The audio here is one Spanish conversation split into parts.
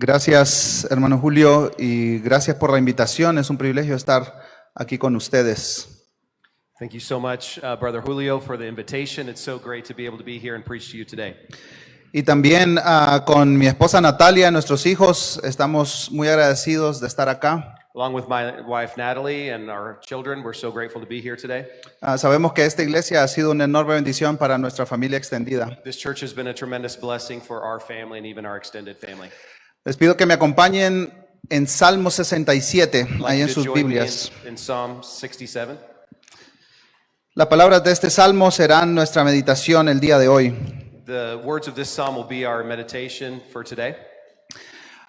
Gracias, hermano Julio, y gracias por la invitación. Es un privilegio estar aquí con ustedes. Thank you so much, Brother Julio, for the invitation. It's so great to be able to be here and preach to you today. Y también con mi esposa Natalia, nuestros hijos, estamos muy agradecidos de estar acá. Along with my wife Natalie and our children, we're so grateful to be here today. Sabemos que esta iglesia ha sido una enorme bendición para nuestra familia extendida. This church has been a tremendous blessing for our family and even our extended family. Les pido que me acompañen en Salmo 67, I'd ahí like en you to sus join me Biblias. in Psalm 67. Las palabras de este salmo serán nuestra meditación el día de hoy. The words of this psalm will be our meditation for today.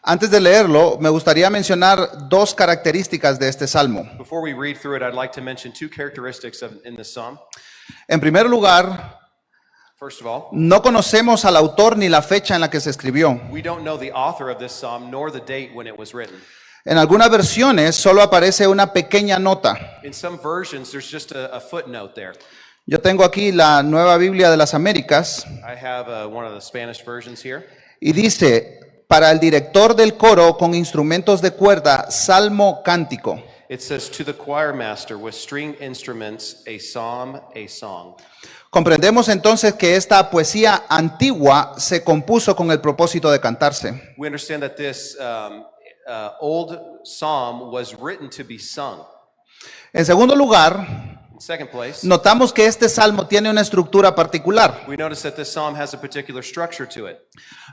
Antes de leerlo, me gustaría mencionar dos características de este salmo. Before we read through it, I'd like to mention two characteristics in this psalm. En primer lugar, First of all, no conocemos al autor ni la fecha en la que se escribió. we don't know the author of this psalm nor the date when it was written. En algunas versiones solo aparece una pequeña nota. In some versions, there's just a footnote there. Yo tengo aquí la Nueva Biblia de las Américas I have one of the Spanish versions here. y dice, para el director del coro con instrumentos de cuerda, salmo cántico. It says, to the choir master with stringed instruments, a psalm, a song. Comprendemos entonces que esta poesía antigua se compuso con el propósito de cantarse. We understand that this old psalm was written to be sung. En segundo lugar, In second place, notamos que este salmo tiene una estructura particular. we notice that this psalm has a particular structure to it.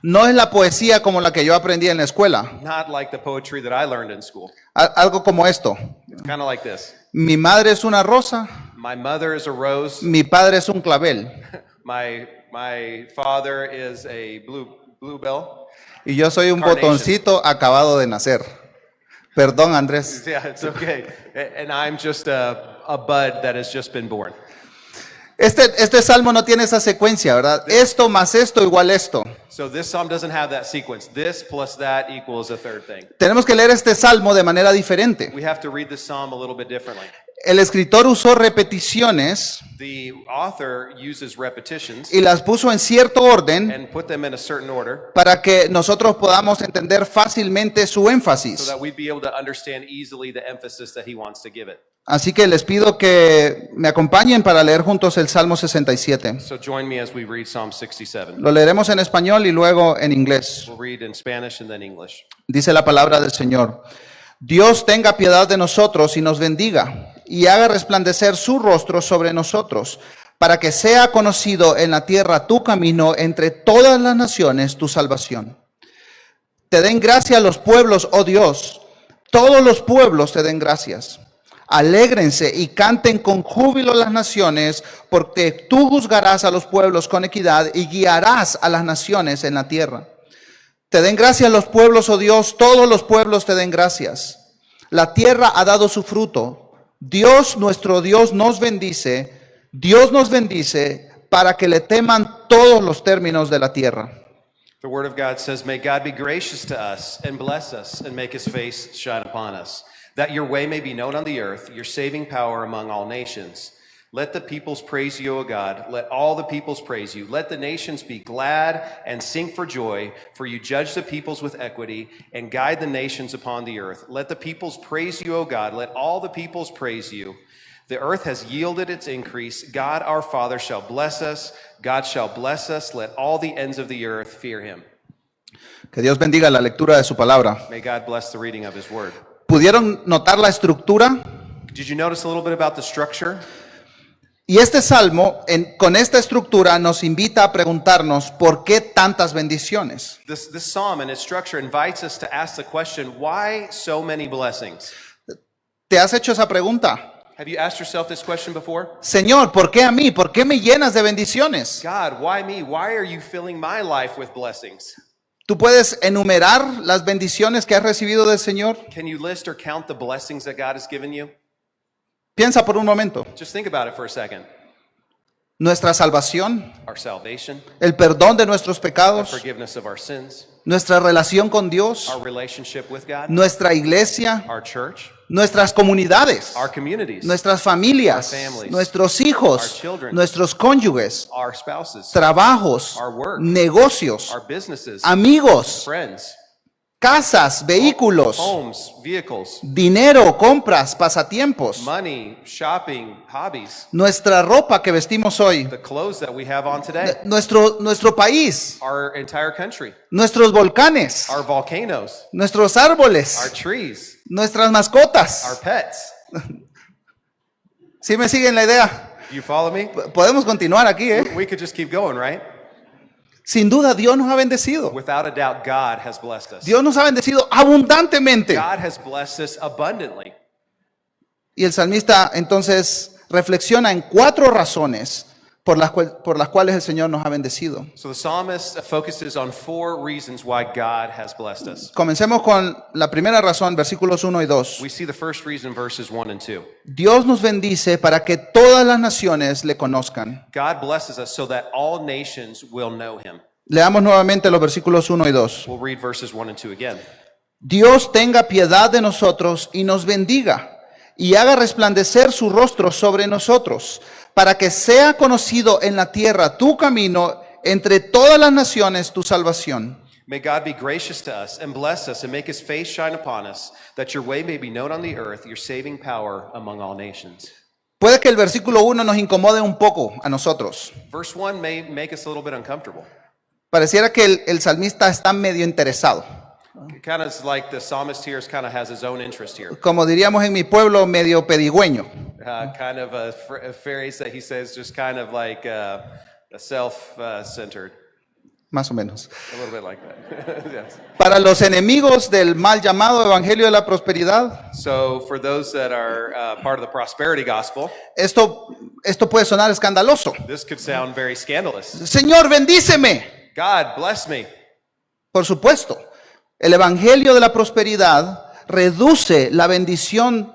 No es la poesía como la que yo aprendí en la escuela. Not like the poetry that I learned in school. Algo como esto. It's kind of like this. Mi madre es una rosa, My mother is a rose. mi padre es un clavel. My father is a bluebell. Y yo soy un Carnation. botoncito acabado de nacer. Perdón, Andrés. Yeah, it's okay. And I'm just a bud that has just been born. Este salmo no tiene esa secuencia, ¿verdad? Esto más esto igual esto. So this psalm doesn't have that sequence. This plus that equals a third thing. Tenemos que leer este salmo de manera diferente. We have to read this psalm a little bit differently. El escritor usó repeticiones The author uses repetitions y las puso en cierto orden and put them in a certain order para que nosotros podamos entender fácilmente su so énfasis. that we'd be able to understand easily the emphasis that he wants to give it. Así que les pido que me acompañen para leer juntos el Salmo 67. So join me as we read Psalm 67. Lo leeremos en español y luego en inglés. We'll read in Spanish and then English. Dice la palabra del Señor. Dios tenga piedad de nosotros y nos bendiga y haga resplandecer su rostro sobre nosotros, para que sea conocido en la tierra tu camino, entre todas las naciones tu salvación. Te den gracias los pueblos, oh Dios, todos los pueblos te den gracias. Alégrense y canten con júbilo las naciones, porque tú juzgarás a los pueblos con equidad y guiarás a las naciones en la tierra. Te den gracias los pueblos, oh Dios, todos los pueblos te den gracias. La tierra ha dado su fruto. Dios, nuestro Dios, nos bendice. Dios nos bendice para que le teman todos los términos de la tierra. The word of God says, may God be gracious to us and bless us and make his face shine upon us, that your way may be known on the earth, your saving power among all nations. Let the peoples praise you, O God. Let all the peoples praise you. Let the nations be glad and sing for joy, for you judge the peoples with equity and guide the nations upon the earth. Let the peoples praise you, O God. Let all the peoples praise you. The earth has yielded its increase. God our Father shall bless us. God shall bless us. Let all the ends of the earth fear him. Que Dios bendiga la lectura de su palabra. May God bless the reading of his word. ¿Pudieron notar la estructura? Did you notice a little bit about the structure? Y este salmo, con esta estructura, nos invita a preguntarnos por qué tantas bendiciones. This psalm and its structure invites us to ask the question, why so many blessings? ¿Te has hecho esa pregunta? Have you asked yourself this question before? Señor, ¿por qué a mí? ¿Por qué me llenas de bendiciones? God, why me? Why are you filling my life with blessings? ¿Tú puedes enumerar las bendiciones que has recibido del Señor? Can you list or count the blessings that God has given you? Piensa por un momento. Just think about it for a second. Nuestra salvación, Our salvation, el perdón de nuestros the pecados, forgiveness of our sins, nuestra relación con Dios, our relationship with God, nuestra iglesia, our church, nuestras comunidades, our communities, nuestras familias, Our families, nuestros our hijos, children, nuestros cónyuges, our spouses, trabajos, our work, negocios, our businesses, amigos, friends, casas, vehículos, homes, vehicles, dinero, compras, pasatiempos, money, shopping, hobbies, nuestra ropa que vestimos hoy, the clothes that we have on today, nuestro país, our entire country, nuestros volcanes, our volcanoes, nuestros our árboles, trees, nuestras our mascotas. pets. ¿Sí me siguen la idea? You follow me? Podemos continuar aquí, ¿eh? We could just keep going, right? Sin duda, Dios nos ha bendecido. Without a doubt, God has blessed us. Dios nos ha bendecido abundantemente. God has blessed us abundantly. Y el salmista entonces reflexiona en 4 razones por las cuales el Señor nos ha bendecido. So the psalmist focuses on 4 reasons why God has blessed us. Comencemos con la primera razón, versículos 1 y 2. We see the first reason, verses 1 and 2. Dios nos bendice para que todas las naciones le conozcan. God blesses us so that all nations will know him. Leamos nuevamente los versículos 1 y 2. We'll read verses 1 and 2 again. Dios tenga piedad de nosotros y nos bendiga y haga resplandecer su rostro sobre nosotros, para que sea conocido en la tierra tu camino, entre todas las naciones tu salvación. May God be gracious to us and bless us and make his face shine upon us, that your way may be known on the earth, your saving power among all nations. Puede que el versículo 1 nos incomode un poco a nosotros. Verse 1 may make us a little bit uncomfortable. Pareciera que el salmista está medio interesado. Kind of like the psalmist here kind of has his own interest here. Como diríamos en mi pueblo, medio pedigüeño. Kind of a phrase that he says just kind of like a self-centered. Más o menos. A little bit like that. Yes. Para los enemigos del mal llamado Evangelio de la Prosperidad, So for those that are part of the prosperity gospel, esto puede sonar escandaloso. this could sound very scandalous. Señor, bendíceme. God, bless me. Por supuesto, el Evangelio de la Prosperidad reduce la bendición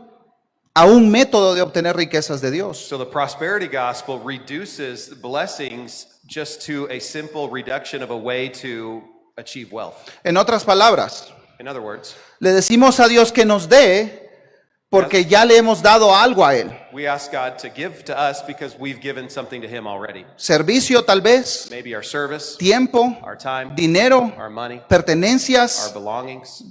a un método de obtener riquezas de Dios. So the prosperity gospel reduces blessings just to a simple reduction of a way to achieve wealth. En otras palabras, In other words, le decimos a Dios que nos dé porque ya le hemos dado algo a Él. we ask God to give to us because we've given something to him already. Servicio tal vez, Maybe our service, tiempo, our time, dinero, our money, our pertenencias, belongings.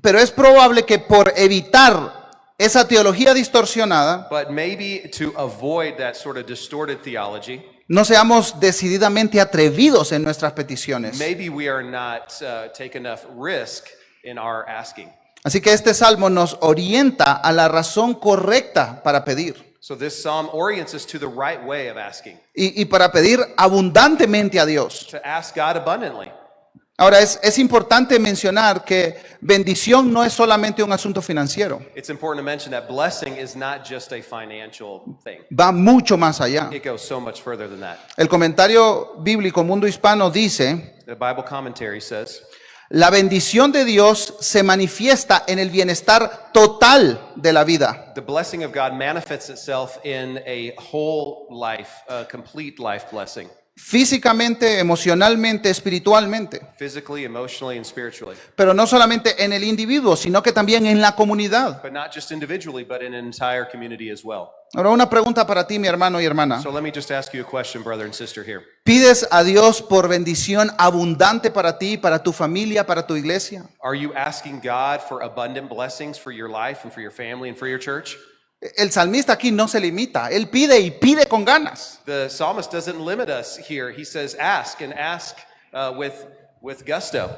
pero es probable que por evitar esa teología distorsionada, But maybe to avoid that sort of distorted theology, no seamos decididamente atrevidos en nuestras peticiones. maybe we are not take enough risk in our asking. Así que este salmo nos orienta a la razón correcta para pedir So this psalm orients us to the right way of asking, y para pedir abundantemente a Dios. to ask God abundantly. Ahora, es importante mencionar que bendición no es solamente un asunto financiero, It's important to mention that blessing is not just a financial thing. va mucho más allá. It goes so much further than that. El comentario bíblico Mundo Hispano dice: The Bible commentary says, la bendición de Dios se manifiesta en el bienestar total de la vida. the blessing of God manifests itself in a whole life, a complete life blessing, Físicamente, emocionalmente, espiritualmente. physically, emotionally, and spiritually. Pero no solamente en el individuo, sino que también en la comunidad. But not just individually, but in an entire community as well. Ahora, una pregunta para ti, mi hermano y hermana. So let me just ask you a question, brother and sister here. ¿Pides a Dios por bendición abundante para ti, para tu familia, para tu iglesia? Are you asking God for abundant blessings for your life and for your family and for your church? El salmista aquí no se limita, él pide y pide con ganas. The psalmist doesn't limit us here. He says, ask and ask with gusto.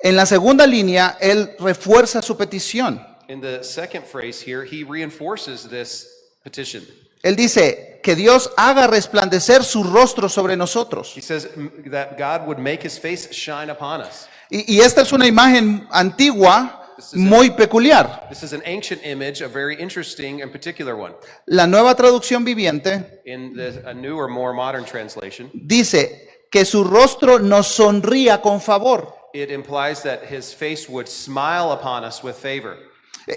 En la segunda línea, él refuerza su petición. In the second phrase here, he reinforces this petition. Él dice que Dios haga resplandecer su rostro sobre nosotros. He says that God would make his face shine upon us. Y esta es una imagen antigua muy peculiar. This is an ancient image, a very interesting and particular one. La nueva traducción viviente In a newer, more modern translation, dice que su rostro nos sonría con favor. it implies that his face would smile upon us with favor.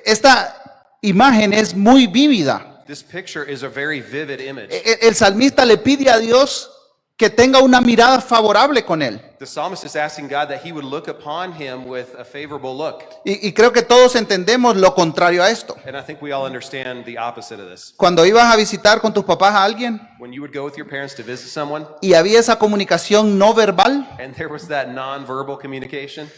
Esta imagen es muy vívida. This picture is a very vivid image. El salmista le pide a Dios que tenga una mirada favorable con él. The psalmist is asking God that he would look upon him with a favorable look. Y creo que todos entendemos lo contrario a esto. And I think we all understand the opposite of this. Cuando ibas a visitar con tus papás a alguien When you would go with your parents to visit someone y había esa comunicación no verbal, and there was that nonverbal communication,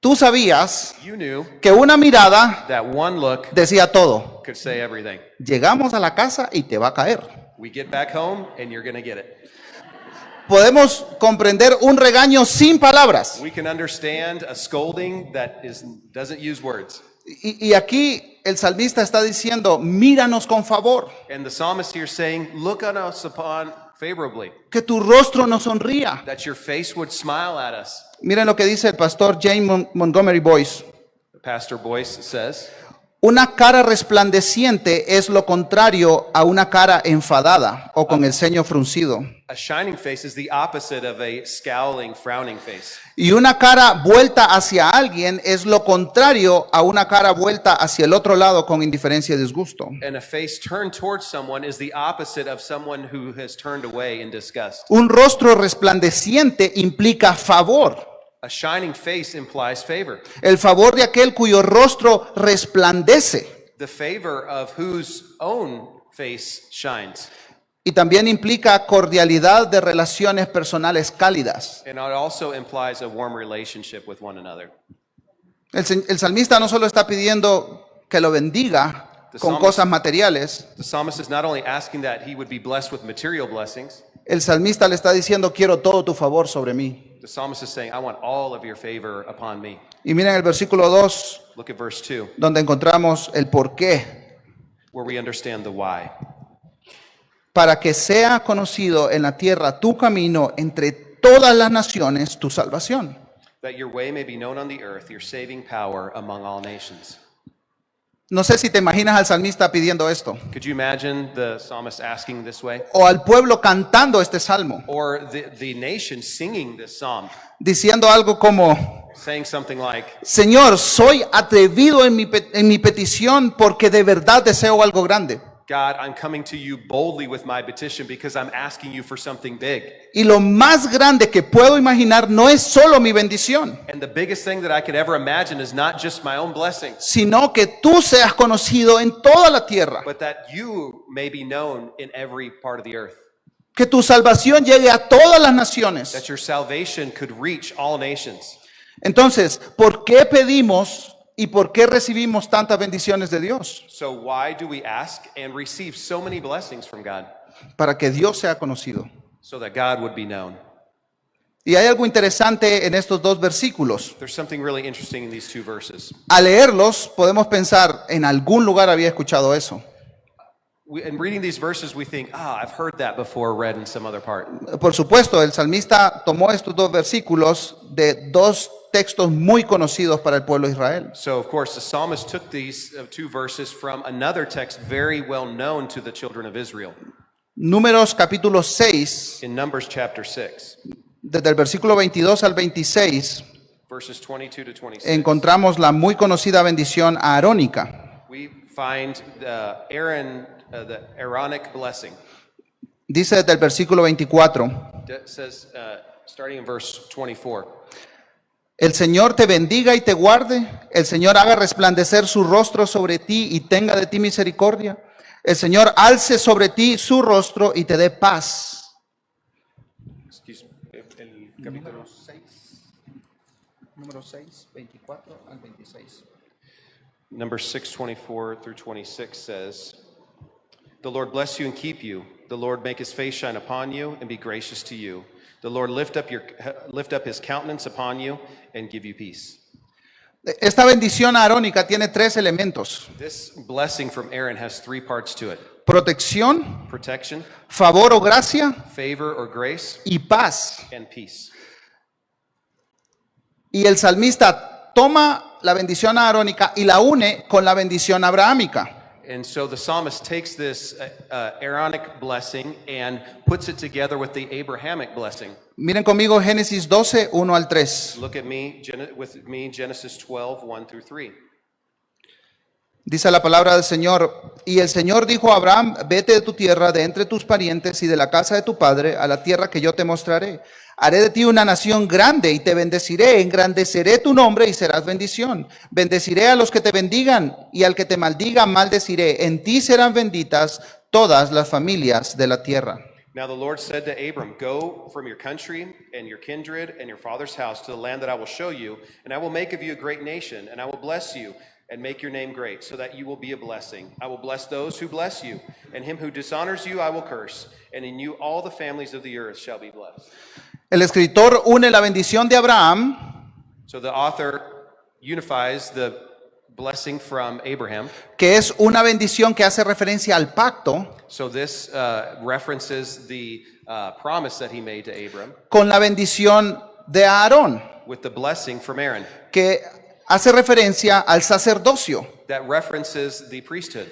Tú sabías You knew que una mirada that one look decía todo. could say everything. Llegamos a la casa y te va a caer. We get back home and you're going to get it. Podemos comprender un regaño sin palabras. We can understand a scolding that doesn't use words. Y aquí el salmista está diciendo, míranos con favor, And the psalmist here saying, look on us upon favorably, que tu rostro nos sonría. that your face would smile at us. Miren lo que dice el pastor James Montgomery Boyce. Pastor Boyce says, Una cara resplandeciente es lo contrario a una cara enfadada o con el ceño fruncido. a shining face is the opposite of a scowling, frowning face. Y una cara vuelta hacia alguien es lo contrario a una cara vuelta hacia el otro lado con indiferencia y disgusto. And a face turned towards someone is the opposite of someone who has turned away in disgust. Un rostro resplandeciente implica favor. A shining face implies favor. El favor de aquel cuyo rostro resplandece. The favor of whose own face shines. Y también implica cordialidad de relaciones personales cálidas. And it also implies a warm relationship with one another. El salmista no solo está pidiendo que lo bendiga con cosas materiales. The psalmist is not only asking that he would be blessed with material blessings, El salmista le está diciendo, quiero todo tu favor sobre mí. the psalmist is saying, I want all of your favor upon me. Y miren el versículo 2, Look at verse 2, donde encontramos el por qué. where we understand the why. Para que sea conocido en la tierra tu camino entre todas las naciones, tu salvación. That your way may be known on the earth, your saving power among all nations. No sé si te imaginas al salmista pidiendo esto, Could you imagine the psalmist asking this way? o al pueblo cantando este salmo, Or the nation singing this psalm, diciendo algo como, saying something like, Señor, soy atrevido en mi petición porque de verdad deseo algo grande. God, I'm coming to you boldly with my petition because I'm asking you for something big. Y lo más grande que puedo imaginar no es solo mi bendición, And the biggest thing that I could ever imagine is not just my own blessing, sino que tú seas conocido en toda la tierra, but that you may be known in every part of the earth. que tu salvación llegue a todas las naciones. That your salvation could reach all nations. Entonces, ¿por qué pedimos y por qué recibimos tantas bendiciones de Dios? So why do we ask and receive so many blessings from God? Para que Dios sea conocido. So that God would be known. Y hay algo interesante en estos dos versículos. There's something really interesting in these two verses. Al leerlos, podemos pensar, en algún lugar había escuchado eso. In reading these verses, we think, I've heard that before, read in some other part. Por supuesto, el salmista tomó estos dos versículos de dos textos muy conocidos para el pueblo de Israel. So, of course, the psalmist took these two verses from another text very well known to the children of Israel. Números capítulo 6, In Numbers chapter 6, desde el versículo 22 al 26, verses 22 to 26, encontramos la muy conocida bendición aarónica. we find the Aaronic blessing. Dice desde el versículo 24, It says, starting in verse 24, el Señor te bendiga y te guarde, el Señor haga resplandecer su rostro sobre ti y tenga de ti misericordia, el Señor alce sobre ti su rostro y te dé paz. excuse me, el capítulo. Número 6, 24 al 26. Number 6:24 through 26 says, The Lord bless you and keep you. The Lord make his face shine upon you and be gracious to you. The Lord lift up his countenance upon you and give you peace. Esta bendición aarónica tiene tres elementos: This blessing from Aaron has three parts to it: protección, protection, favor o gracia favor or grace, y paz. and peace. Y el salmista toma la bendición aarónica y la une con la bendición abrahámica. And so the psalmist takes this Aaronic blessing and puts it together with the Abrahamic blessing. Miren conmigo Génesis 12, 1 al 3. Look at me, with me, Genesis 12, 1 through 3. Dice la palabra del Señor, y el Señor dijo a Abraham, vete de tu tierra, de entre tus parientes y de la casa de tu padre, a la tierra que yo te mostraré. Haré de ti una nación grande y te bendeciré, engrandeceré tu nombre y serás bendición. Bendeciré a los que te bendigan y al que te maldiga maldeciré. En ti serán benditas todas las familias de la tierra. Now the Lord said to Abram, Go from your country and your kindred and your father's house to the land that I will show you, and I will make of you a great nation, and I will bless you and make your name great, so that you will be a blessing. I will bless those who bless you, and him who dishonors you I will curse, and in you all the families of the earth shall be blessed. El escritor une la bendición de Abraham So the author unifies the blessing from Abraham. que es una bendición que hace referencia al pacto, So this references the promise that he made to Abram con la bendición de Aarón, with the blessing from Aaron que hace referencia al sacerdocio. that references the priesthood.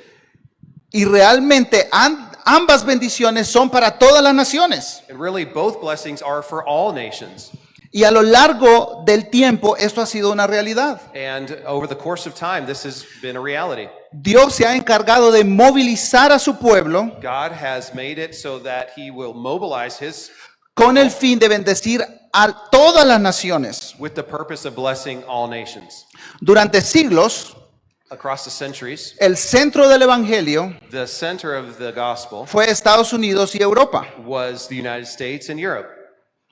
Y realmente ambas bendiciones son para todas las naciones. And really, both blessings are for all nations. Y a lo largo del tiempo esto ha sido una realidad. And over the course of time, this has been a reality. Dios se ha encargado de movilizar a su pueblo God has made it so that he will mobilize his con el fin de bendecir a todas las naciones. with the purpose of blessing all nations. Durante siglos, Across the centuries, el centro del evangelio the center of the gospel fue Estados Unidos y Europa. was the United States and Europe.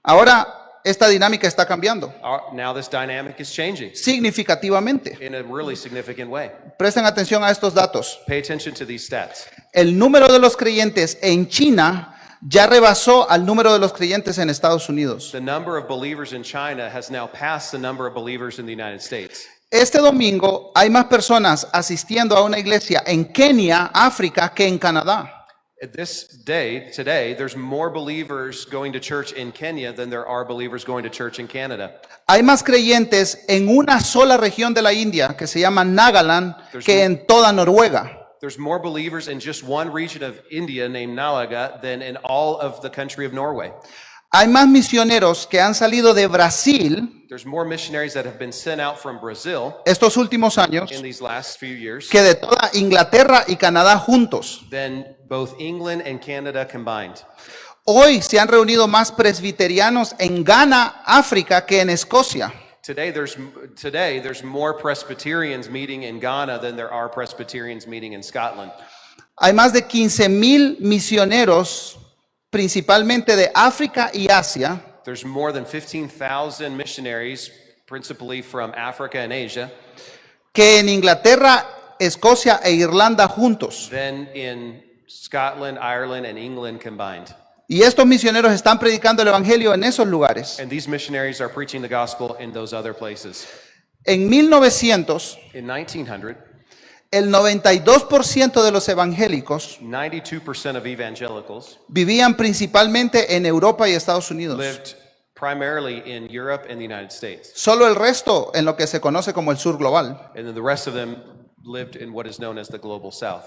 Ahora esta dinámica está cambiando Now this dynamic is changing significativamente. in a really significant way. Presten atención a estos datos. Pay attention to these stats. El número de los creyentes en China ya rebasó al número de los creyentes en Estados Unidos. The number of believers in China has now passed the number of believers in the United States. Este domingo hay más personas asistiendo a una iglesia en Kenia, África, que en Canadá. Today, there's more believers going to church in Kenya than there are believers going to church in Canada. Hay más creyentes en una sola región de la India, que se llama Nagaland, que en toda Noruega. There's more believers in just one region of India named Nalaga than in all of the country of Norway. Hay más misioneros que han salido de Brasil There's more missionaries that have been sent out from Brazil estos últimos años in these last few years que de toda Inglaterra y Canadá juntos. than both England and Canada combined. Hoy se han reunido más presbiterianos en Ghana, África, que en Escocia. Today there's more Presbyterians meeting in Ghana than there are Presbyterians meeting in Scotland. Hay más de 15,000 misioneros, principalmente de África y Asia, There's more than 15,000 missionaries, principally from Africa and Asia, que en Inglaterra, Escocia e Irlanda juntos. than in Scotland, Ireland, and England combined. Y estos misioneros están predicando el evangelio en esos lugares. And these missionaries are preaching the gospel in those other places. En 1900, In 1900, el 92% de los evangélicos 92% of evangelicals vivían principalmente en Europa y Estados Unidos. lived primarily in Europe and the United States. Solo el resto en lo que se conoce como el sur global. And then the rest of them lived in what is known as the global south.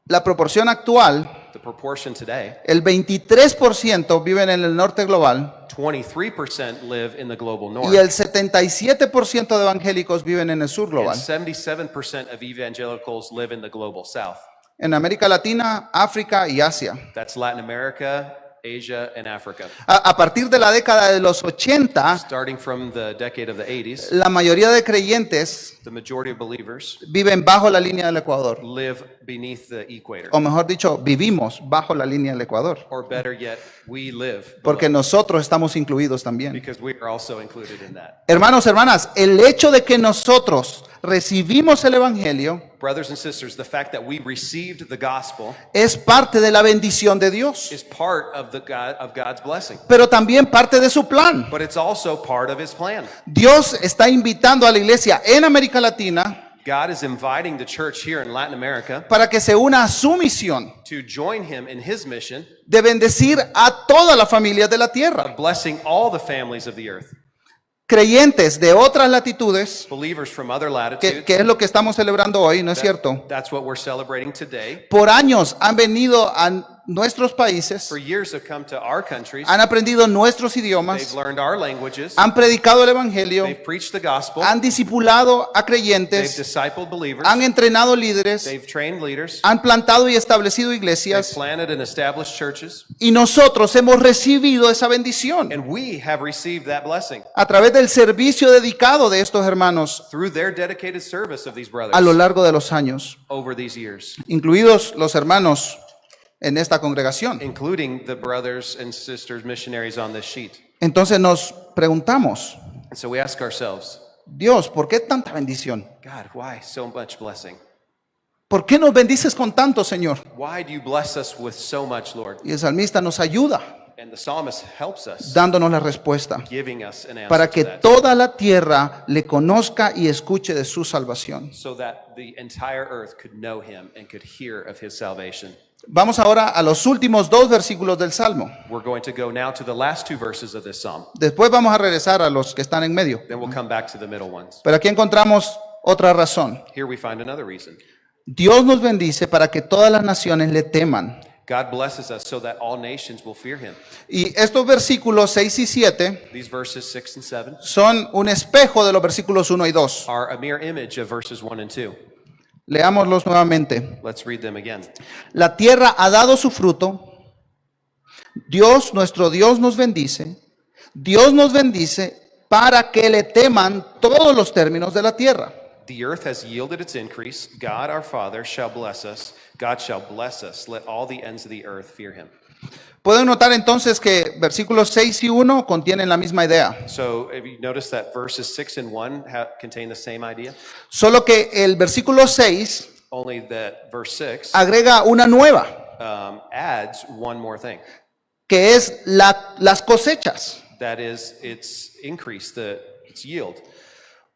La proporción actual, The proportion today, el 23% viven en el norte global 23% live in the global north. y el 77% de evangélicos viven en el sur And global. 77% of evangelicals live in the global south. En América Latina, África y Asia. That's Latin America, Asia, and Africa. A partir de la década de los 80, Starting from the decade of the 80s, la mayoría de creyentes the majority of believers viven bajo la línea del Ecuador. live beneath the equator. O mejor dicho, vivimos bajo la línea del Ecuador. Or better yet, we live Porque below, nosotros estamos incluidos también. because we are also included in that. Hermanos, hermanas, el hecho de que nosotros recibimos el Evangelio Brothers and sisters, the fact that we received the gospel es parte de la bendición de Dios, is part of God's blessing, pero también parte de su plan. but it's also part of his plan. Dios está invitando a la iglesia en América Latina God is inviting the church here in Latin America para que se una a su misión to join him in his mission de bendecir a todas las familias de la tierra. of blessing all the families of the earth. Creyentes de otras latitudes, Believers from other latitudes, que es lo que estamos celebrando hoy, ¿no es cierto? that's what we're celebrating today, Por años han venido a nuestros países, for years have come to our countries. han aprendido nuestros They've idiomas, learned our languages. han predicado el Evangelio, They've preached the gospel. han discipulado a They've creyentes, discipled believers. han entrenado líderes, They've trained leaders. han plantado y establecido They've iglesias, planted and established churches. y nosotros hemos recibido esa bendición And we have received that blessing a través del servicio dedicado de estos hermanos through their dedicated service of these a lo brothers largo de los años, over these years, incluidos los hermanos en esta congregación. including the brothers and sisters missionaries on this sheet. Entonces nos preguntamos, And so we ask ourselves, Dios, ¿por qué tanta bendición? God, why so much blessing? ¿Por qué nos bendices con tanto, Señor? Why do you bless us with so much, Lord? Y el salmista nos ayuda And the psalmist helps us, dándonos la respuesta giving us an answer para to que that, toda la tierra le conozca y escuche de su salvación. so that the entire earth could know him and could hear of his salvation. Vamos ahora a los últimos 2 versículos del Salmo. We're going to go now to the last 2 verses of this psalm. Después vamos a regresar a los que están en medio. Then we'll come back to the middle ones. Pero aquí encontramos otra razón. Here we find another reason. Dios nos bendice para que todas las naciones le teman. God blesses us so that all nations will fear him. Y estos versículos 6 y 7 These verses 6 and 7 son un espejo de los versículos 1 y 2. are a mere image of verses 1 and 2. Leámoslos nuevamente. Let's read them again. La tierra ha dado su fruto. Dios, nuestro Dios, nos bendice. Dios nos bendice para que le teman todos los términos de la tierra. The earth has yielded its increase. God our Father shall bless us. God shall bless us. Let all the ends of the earth fear him. Pueden notar entonces que versículos 6 y 1 contienen la misma idea. So if you notice that verses 6 and 1 contain the same idea, Solo que el versículo 6 only that verse 6 agrega una nueva, adds one more thing. que es las cosechas. That is its increase, its yield.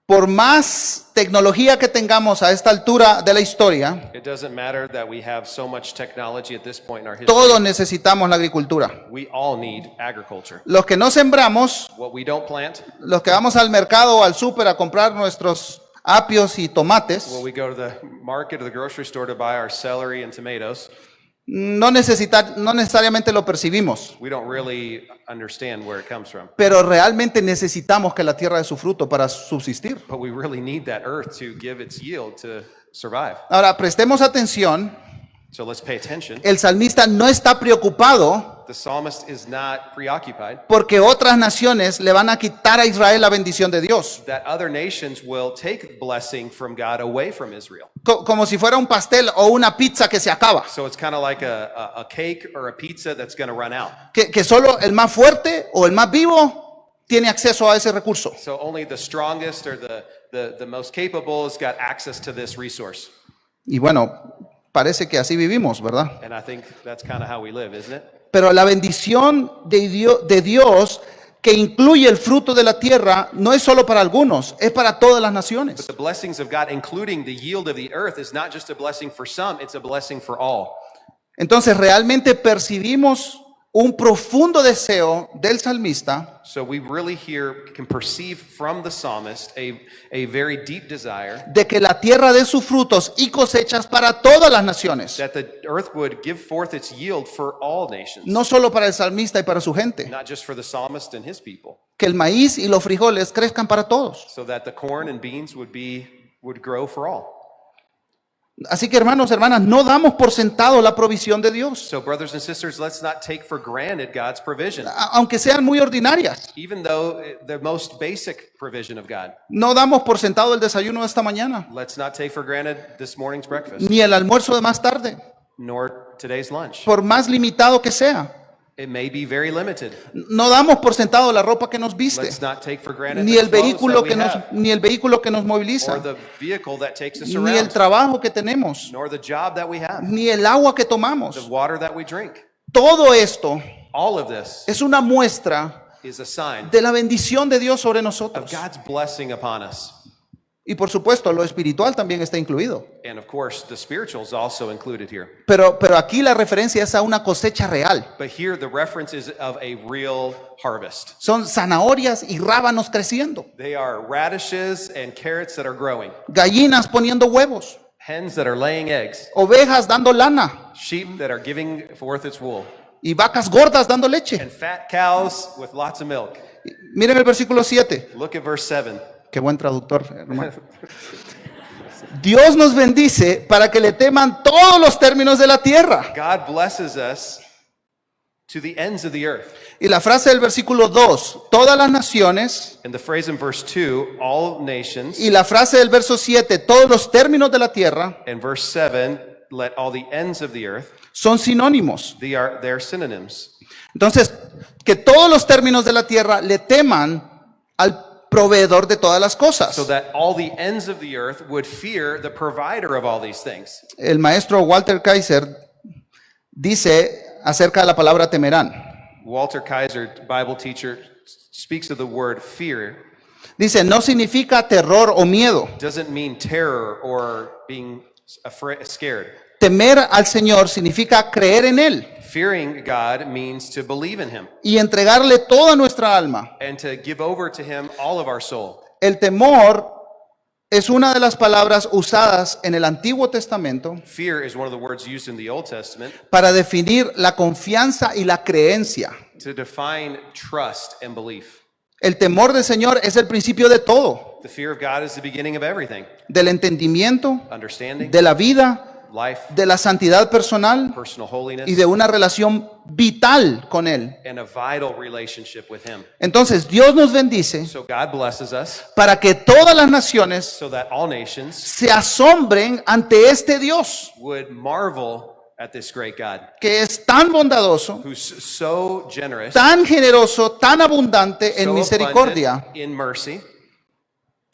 Por más tecnología que tengamos a esta altura de la historia, It doesn't matter that we have so much technology at this point in our history. todos necesitamos la agricultura. We all need agriculture. Los que no sembramos, What we don't plant, los que vamos al mercado o al súper a comprar nuestros apios y tomates, when we go to the market or the grocery store to buy our celery and tomatoes, no necesariamente lo percibimos, we don't really understand where it comes from. pero realmente necesitamos que la tierra dé su fruto para subsistir. But we really need that earth to give its yield to survive. Ahora, prestemos atención, So let's pay attention. el salmista no está preocupado The psalmist is not preoccupied porque otras naciones le van a quitar a Israel la bendición de Dios. that other nations will take blessing from God away from Israel. Como si fuera un pastel o una pizza que se acaba. So it's kind of like a cake or a pizza that's going to run out. Que solo el más fuerte o el más vivo tiene acceso a ese recurso. So only the strongest or the most capable has got access to this resource. Y bueno, parece que así vivimos, ¿verdad? And I think that's kind of how we live, isn't it? Pero la bendición de Dios que incluye el fruto de la tierra no es solo para algunos, es para todas las naciones. The blessings of God, including the yield of the earth, is not just a blessing for some, it's a blessing for all. Entonces realmente percibimos un profundo deseo del salmista So we really here can perceive from the psalmist a very deep desire de que la tierra dé sus frutos y cosechas para todas las naciones, that the earth would give forth its yield for all nations, no solo para el salmista y para su gente, not just for the psalmist and his people, que el maíz y los frijoles crezcan para todos. so that the corn and beans would grow for all. Así que hermanos, hermanas, no damos por sentado la provisión de Dios, So brothers and sisters, let's not take for granted God's provision, aunque sean muy ordinarias. even though the most basic provision of God. No damos por sentado el desayuno de esta mañana, Let's not take for granted this morning's breakfast, ni el almuerzo de más tarde, nor today's lunch. por más limitado que sea. It may be very limited. No damos por sentado la ropa que nos viste, Let's not take for granted ni the el clothes vehículo that we que nos, have, ni el vehículo que nos or moviliza, the vehicle that takes us ni el around, trabajo que tenemos, nor the job that we have, ni el agua que the tomamos. water that we drink. Todo esto All of this es una muestra is a sign de la bendición de Dios sobre of nosotros. God's blessing upon us. Y por supuesto, lo espiritual también está incluido. And of course, the spiritual is also included here. Pero aquí la referencia es a una cosecha real. But here, the reference is of a real harvest. Son zanahorias y rábanos creciendo, They are radishes and carrots that are growing, gallinas poniendo huevos, hens that are laying eggs, ovejas dando lana sheep that are giving forth its wool, y vacas gordas dando leche. and fat cows with lots of milk. Miren el versículo 7. Look at verse 7. Qué buen traductor, hermano. Dios nos bendice para que le teman todos los términos de la tierra. God blesses us to the ends of the earth. Y la frase del versículo 2, todas las naciones, And the phrase in verse 2, all nations, y la frase del verso 7, todos los términos de la tierra, and verse 7, let all the ends of the earth, son sinónimos. they're synonyms. Entonces, que todos los términos de la tierra le teman al proveedor de todas las cosas. So that all the ends of the earth would fear the provider of all these things. El maestro Walter Kaiser dice acerca de la palabra temerán. Walter Kaiser, Bible teacher, speaks of the word fear. Dice, no significa terror o miedo. Doesn't mean terror or being scared. Temer al Señor significa creer en Él Fearing God means to believe in him y entregarle toda nuestra alma. and to give over to him all of our soul. El temor es una de las palabras usadas en el Antiguo Testamento Fear is one of the words used in the Old Testament para definir la confianza y la creencia. to define trust and belief. El temor del Señor es el principio de todo, The fear of God is the beginning of everything. del entendimiento, Understanding, de la vida, life, de la santidad personal personal holiness, y de una relación vital con Él. and a vital relationship with him. Entonces Dios nos bendice So God blesses us para que todas las naciones so that all nations se asombren ante este Dios would marvel at this great God que es tan bondadoso, who's so generous, tan generoso, tan abundante en so misericordia. abundant in mercy.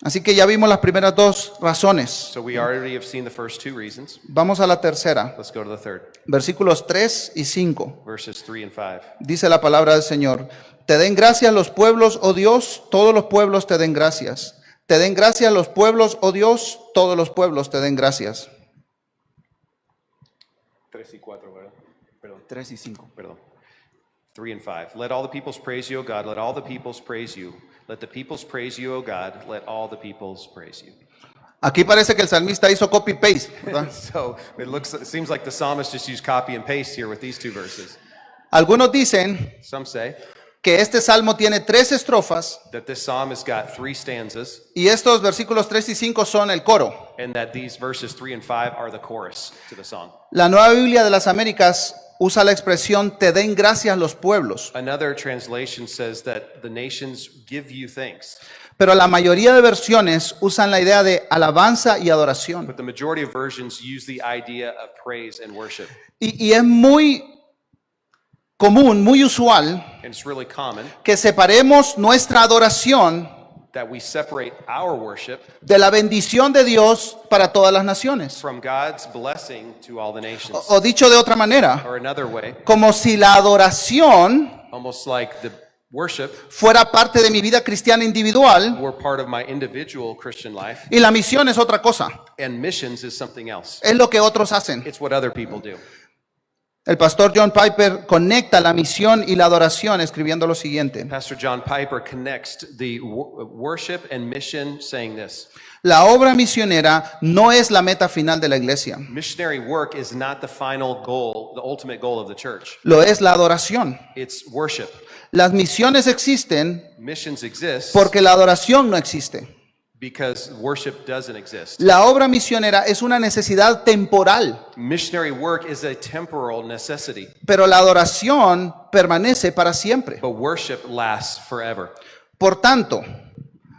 Así que ya vimos las primeras dos razones. So we already have seen the first two reasons. Vamos a la tercera, Let's go to the third, versículos 3 y 5. verses 3 and 5. Dice la palabra del Señor: te den gracias los pueblos, oh Dios, todos los pueblos te den gracias. Te den gracias los pueblos, oh Dios, todos los pueblos te den gracias. 3 y 4, ¿verdad? Perdón. 3 y 5. Perdón. 3 and 5. Let all the peoples praise you, O God. Let all the peoples praise you. Let the peoples praise you, O God. Let all the peoples praise you. Aquí parece que el salmista hizo copy-paste, ¿verdad? So it seems like the psalmist just used copy and paste here with these two verses. Algunos dicen Some say que este salmo tiene 3 estrofas that this psalm has got 3 stanzas y estos versículos 3 y 5 son el coro. and that these verses 3 and 5 are the chorus to the song. La Nueva Biblia de las Américas usa la expresión te den gracias los pueblos, Another translation says that the nations give you thanks, pero la mayoría de versiones usan la idea de alabanza y adoración. but the majority of versions use the idea of praise and worship. Y es muy común, muy usual And it's really common que separemos nuestra adoración that we separate our worship de la bendición de Dios para todas las naciones. from God's blessing to all the nations. O dicho de otra manera, Or another way, como si la adoración almost like the worship fuera parte de mi vida cristiana individual were part of my individual Christian life, y la misión es otra cosa, and missions is something else. es lo que otros hacen. It's what other people do. El pastor John Piper conecta la misión y la adoración escribiendo lo siguiente: Pastor John Piper connects the worship and mission saying this. la obra misionera no es la meta final de la iglesia, Missionary work is not the final goal, the ultimate goal of the church. lo es la adoración. It's worship. Las misiones existen Missions exist porque la adoración no existe. because worship doesn't exist. La obra misionera es una necesidad temporal, Missionary work is a temporal necessity, pero la adoración permanece para siempre. but worship lasts forever. Por tanto,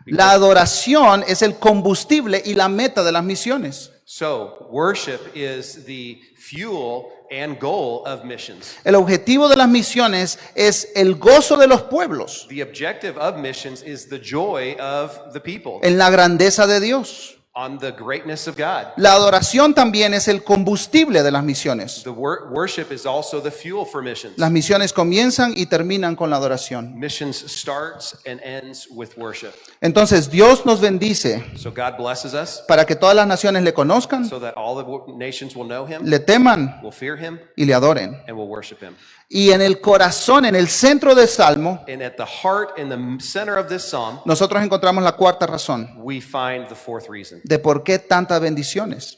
la adoración es el combustible y la meta de las misiones. So, worship is the fuel and goal of missions. El objetivo de las misiones es el gozo de los pueblos The objective of missions is the joy of the people en la grandeza de Dios. on the greatness of God. La adoración también es el combustible de las misiones. The worship is also the fuel for missions. Las misiones comienzan y terminan con la adoración. Missions starts and ends with worship. Entonces Dios nos bendice So God blesses us para que todas las naciones le conozcan, so that all the nations will know him, le teman will fear him, y le adoren. and will worship him. Y en el corazón, en el centro del Salmo, And at the heart, in the center of this psalm, nosotros encontramos la cuarta razón we find the fourth reason. de por qué tantas bendiciones.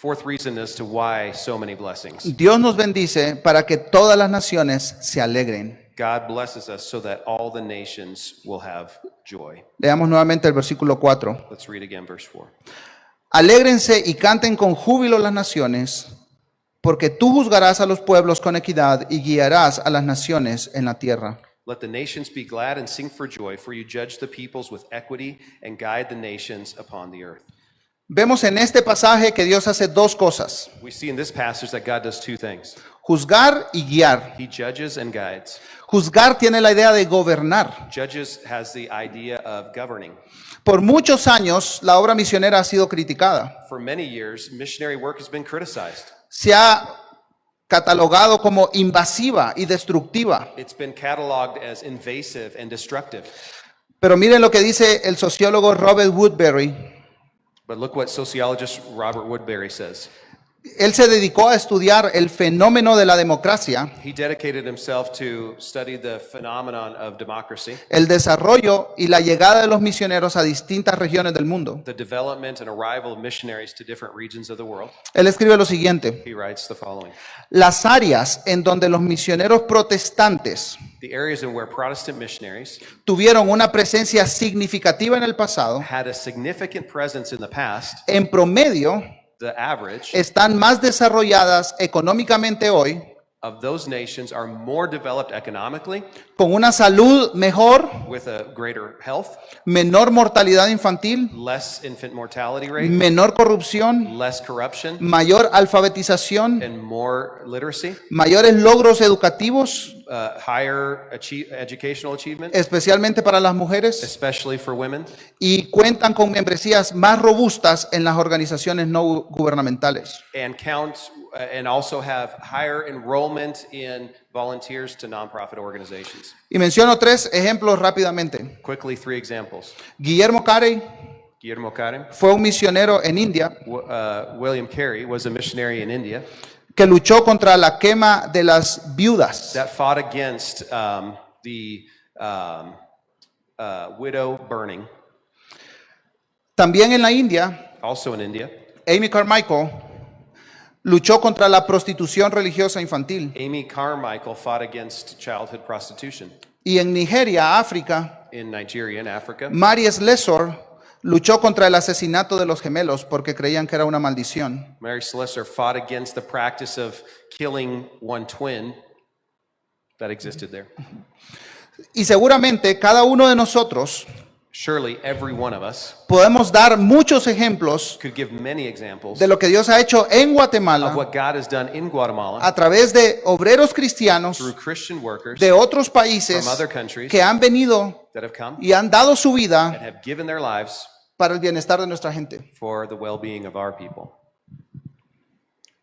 Fourth reason as to why so many blessings. Dios nos bendice para que todas las naciones se alegren. God blesses us so that all the nations will have joy. Leamos nuevamente el versículo 4. Let's read again verse 4. Alégrense y canten con júbilo las naciones, porque tú juzgarás a los pueblos con equidad y guiarás a las naciones en la tierra. Let the nations be glad and sing for joy, for you judge the peoples with equity and guide the nations upon the earth. Vemos en este pasaje que Dios hace dos cosas: We see in this passage that God does two things. juzgar y guiar. He judges and guides. Juzgar tiene la idea de gobernar. Judges has the idea of governing. Por muchos años la obra misionera ha sido criticada. For many years, missionary work has been criticized. Se ha catalogado como invasiva y destructiva. It's been cataloged as invasive and destructive. Pero miren lo que dice el sociólogo Robert Woodbury. But look what sociologist Robert Woodbury says. Él se dedicó a estudiar el fenómeno de la democracia, He dedicated himself to study the phenomenon of democracy, el desarrollo y la llegada de los misioneros a distintas regiones del mundo. the development and arrival of missionaries to different regions of the world. Él escribe lo siguiente: He writes the following. las áreas en donde los misioneros protestantes The areas in where Protestant missionaries tuvieron una presencia significativa en el pasado, had a significant presence in the past, en promedio, the average están más desarrolladas económicamente hoy, of those nations are more developed economically, con una salud mejor, with a greater health, menor mortalidad infantil, less infant mortality rate, menor corrupción, less corruption, mayor alfabetización, and more literacy, mayores logros educativos, higher educational achievement, especialmente para las mujeres, especially for women, y cuentan con membresías más robustas en las organizaciones no gubernamentales. and also have higher enrollment in volunteers to nonprofit organizations. Y menciono tres ejemplos rápidamente. Quickly, three examples. Guillermo Carey Guillermo Carey, fue un misionero en India William Carey was a missionary in India que luchó contra la quema de las viudas. that fought against the widow burning. También en la India, Also in India, Amy Carmichael luchó contra la prostitución religiosa infantil. Amy Carmichael fought against childhood prostitution. Y en Nigeria, África, In Nigeria and Africa, Mary Slessor luchó contra el asesinato de los gemelos porque creían que era una maldición. Mary Slessor fought against the practice of killing one twin that existed there. Y seguramente cada uno de nosotros Surely every one of us podemos dar muchos ejemplos could give many examples de lo que Dios ha hecho en of Guatemala what God has done in Guatemala a través de obreros cristianos through Christian workers de otros países from other countries que han venido that have come y han dado su and vida have given their lives para el bienestar de nuestra gente. for the well-being of our people.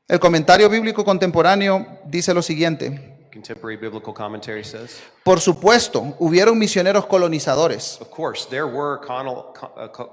El comentario bíblico contemporáneo dice lo siguiente: Contemporary biblical commentary says, por supuesto, hubieron misioneros colonizadores, of course, there were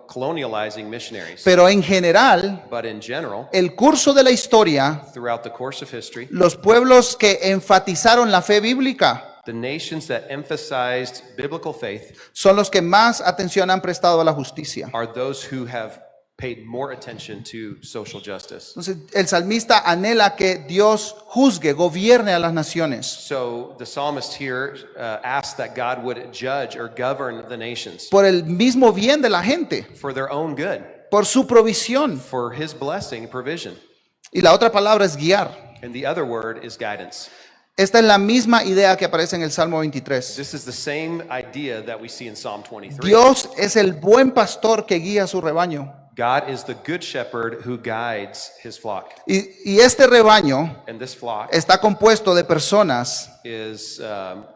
colonializing missionaries, pero en general, but in general, el curso de la historia, throughout the course of history, los pueblos que enfatizaron la fe bíblica the nations that emphasized biblical faith son los que más atención han prestado a la justicia. are those who have paid more attention to social justice. Entonces, el salmista anhela que Dios juzgue, gobierne a las naciones. So the psalmist here asks that God would judge or govern the nations Por el mismo bien de la gente, for their own good, por su provisión. for his blessing, provision. Y la otra palabra es guiar. And the other word is guidance. Esta es la misma idea que aparece en el Salmo 23. This is the same idea that we see in Psalm 23. Dios es el buen pastor que guía a su rebaño. God is the good shepherd who guides his flock. Y este rebaño And this flock está compuesto de personas is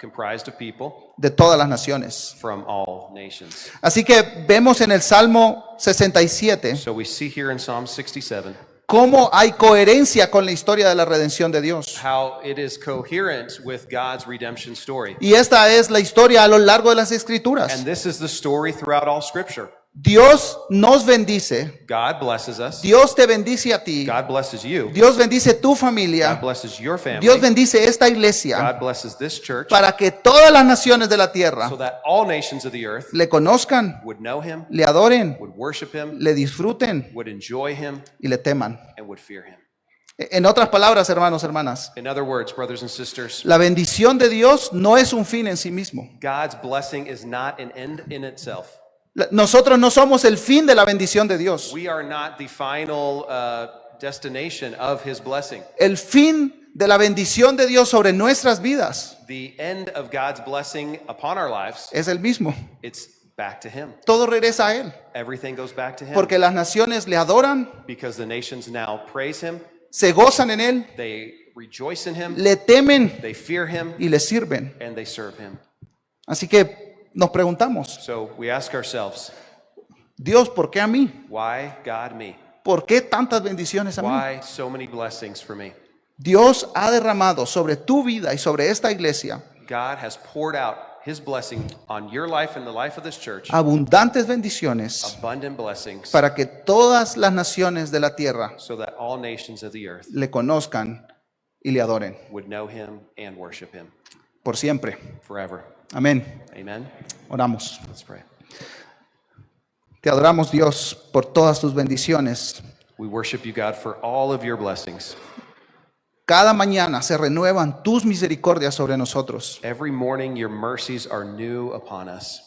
comprised of people de todas las naciones. from all nations. Así que vemos en el Salmo 67 So we see here in Psalm 67 cómo hay coherencia con la historia de la redención de Dios. how it is coherent with God's redemption story. Y esta es la historia a lo largo de las Escrituras. And this is the story throughout all Scripture. Dios nos bendice, God blesses us. Dios te bendice a ti, God blesses you. Dios bendice tu God familia, blesses your family. Dios bendice esta iglesia God blesses this church para que todas las naciones de la tierra so that all nations of the earth le conozcan, would know him, le adoren, would worship him, le disfruten would enjoy him, y le teman. and would fear him. En otras palabras, hermanos, hermanas, In other words, brothers and sisters, la bendición de Dios no es un fin en sí mismo. God's blessing is not an end in itself. Nosotros no somos el fin de la bendición de Dios. We are not the final destination of his blessing. El fin de la bendición de Dios sobre nuestras vidas The end of God's blessing upon our lives, es el mismo. it's back to him. Todo regresa a Él. Everything goes back to him. Porque las naciones le adoran, Because the nations now praise him, se gozan en Él, they rejoice in him, le temen they fear him, y le sirven. and they serve him. Así que nos preguntamos, So we ask ourselves, Dios, ¿por qué a mí? why God me? ¿Por qué tantas bendiciones a mí? Why so many blessings for me? Dios ha derramado sobre tu vida y sobre esta iglesia God has poured out his blessing on your life and the life of this church, abundantes bendiciones abundant blessings, para que todas las naciones de la tierra so that all nations of the earth le conozcan y le adoren would know him and worship him por siempre. forever. Amén. Amen. Oramos. Let's pray. Te adoramos, Dios, por todas tus bendiciones. We worship you, God, for all of your blessings. Cada mañana se renuevan tus misericordias sobre nosotros. Every morning your mercies are new upon us.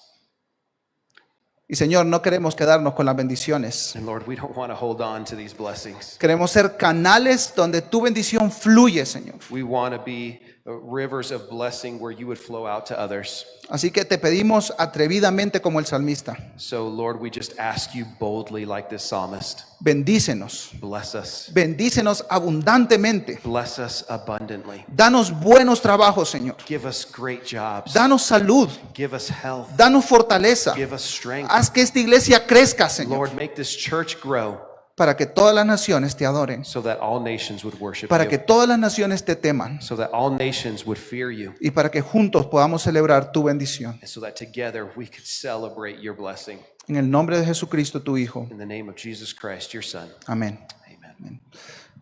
Y Señor, no queremos quedarnos con las bendiciones. And Lord, we don't want to hold on to these blessings. Queremos ser canales donde tu bendición fluye, Señor. We want to be rivers of blessing where you would flow out to others. Así que te pedimos atrevidamente como el salmista. So, Lord, we just ask you boldly, like this psalmist, Bendícenos. bless us. Bendícenos abundantemente. Bless us abundantly. Danos buenos trabajos, Señor. Give us great jobs. Danos salud. Give us health. Danos fortaleza. Give us strength. Haz que esta iglesia crezca, Señor, Lord, make this church grow para que todas las naciones te adoren, so that all nations would worship para que you, todas las naciones te teman so that all nations would fear you, y para que juntos podamos celebrar tu bendición. and so that together we could celebrate your blessing. En el nombre de Jesucristo, tu Hijo. In the name of Jesus Christ, your Son. Amén. Amen.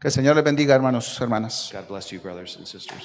Que el Señor les bendiga, hermanos y hermanas. God bless you, brothers and sisters.